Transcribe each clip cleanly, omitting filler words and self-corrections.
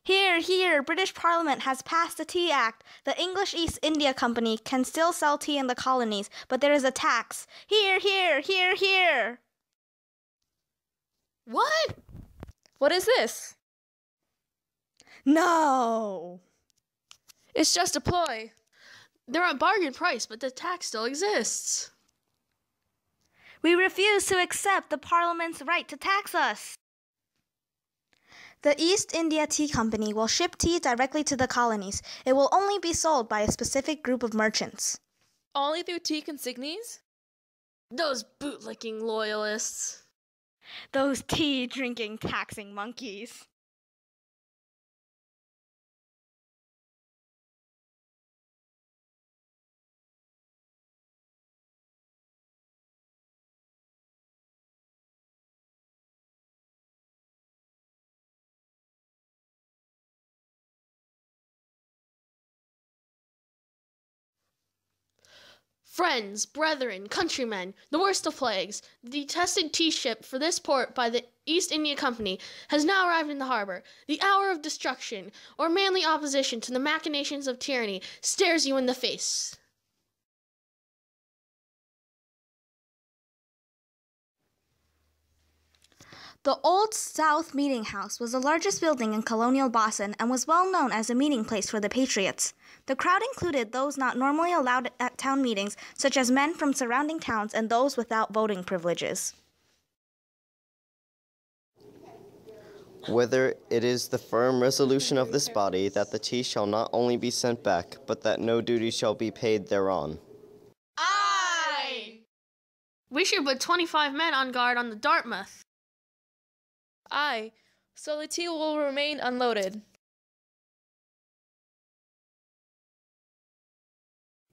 Here, here, British Parliament has passed the Tea Act. The English East India Company can still sell tea in the colonies, but there is a tax. Here, here, here, here. What? What is this? No. It's just a ploy. They're at bargain price, but the tax still exists. We refuse to accept the Parliament's right to tax us. The East India Tea Company will ship tea directly to the colonies. It will only be sold by a specific group of merchants. Only through tea consignies? Those bootlicking loyalists. Those tea-drinking, taxing monkeys. Friends, brethren, countrymen, the worst of plagues, the detested tea ship for this port by the East India Company has now arrived in the harbor. The hour of destruction, or manly opposition to the machinations of tyranny, stares you in the face. The Old South Meeting House was the largest building in colonial Boston and was well known as a meeting place for the Patriots. The crowd included those not normally allowed at town meetings, such as men from surrounding towns and those without voting privileges. Whether it is the firm resolution of this body that the tea shall not only be sent back, but that no duty shall be paid thereon. Aye! We should put 25 men on guard on the Dartmouth. Aye, so the tea will remain unloaded.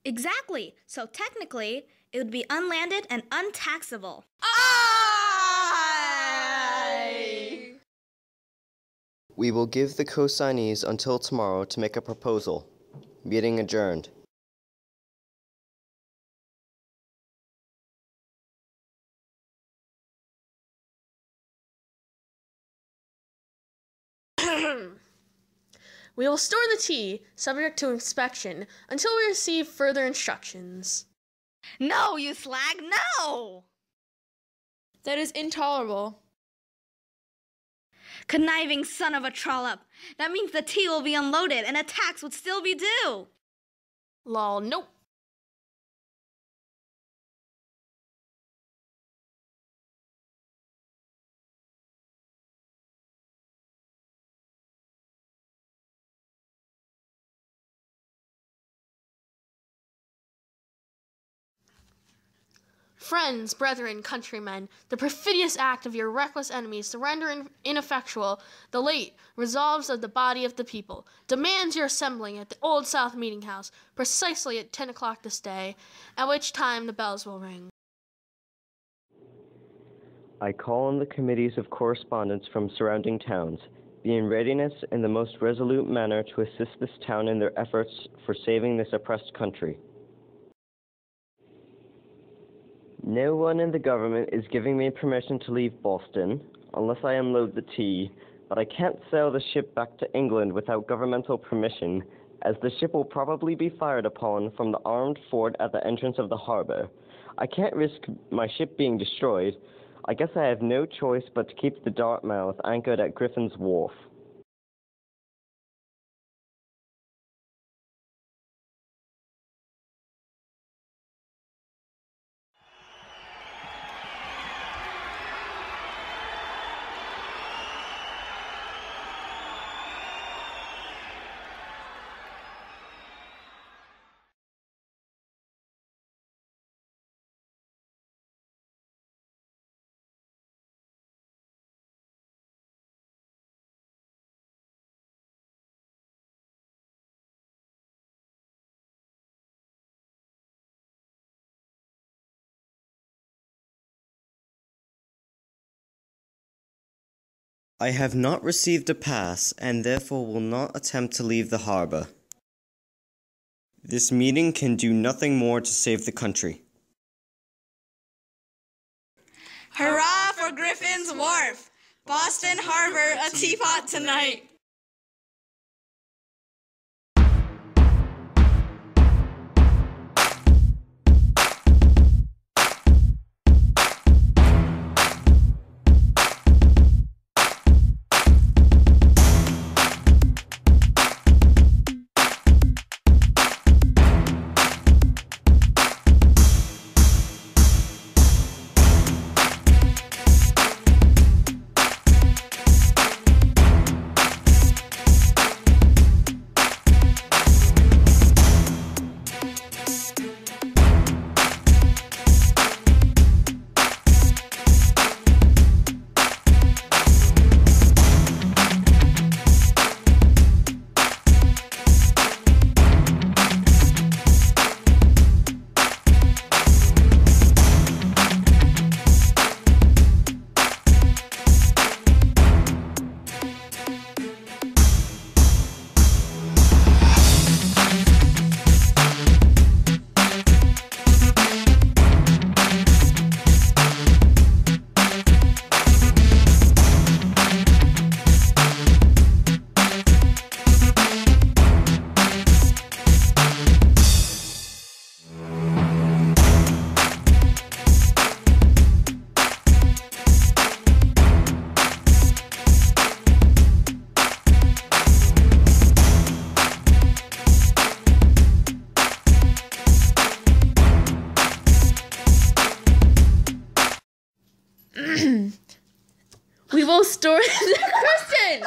Exactly. So technically, it would be unlanded and untaxable. Aye! We will give the co-signees until tomorrow to make a proposal. Meeting adjourned. We will store the tea, subject to inspection, until we receive further instructions. No, you slag, no! That is intolerable. Conniving son of a trollop. That means the tea will be unloaded and a tax would still be due. Lol, nope. Friends, brethren, countrymen, the perfidious act of your reckless enemies to render ineffectual the late resolves of the body of the people demands your assembling at the Old South Meeting House precisely at 10 o'clock this day, at which time the bells will ring. I call on the committees of correspondence from surrounding towns, be in readiness in the most resolute manner to assist this town in their efforts for saving this oppressed country. No one in the government is giving me permission to leave Boston, unless I unload the tea, but I can't sail the ship back to England without governmental permission, as the ship will probably be fired upon from the armed fort at the entrance of the harbor. I can't risk my ship being destroyed. I guess I have no choice but to keep the Dartmouth anchored at Griffin's Wharf. I have not received a pass, and therefore will not attempt to leave the harbor. This meeting can do nothing more to save the country. Hurrah for Griffin's Wharf! Boston Harbor, a teapot tonight! story. Kristen!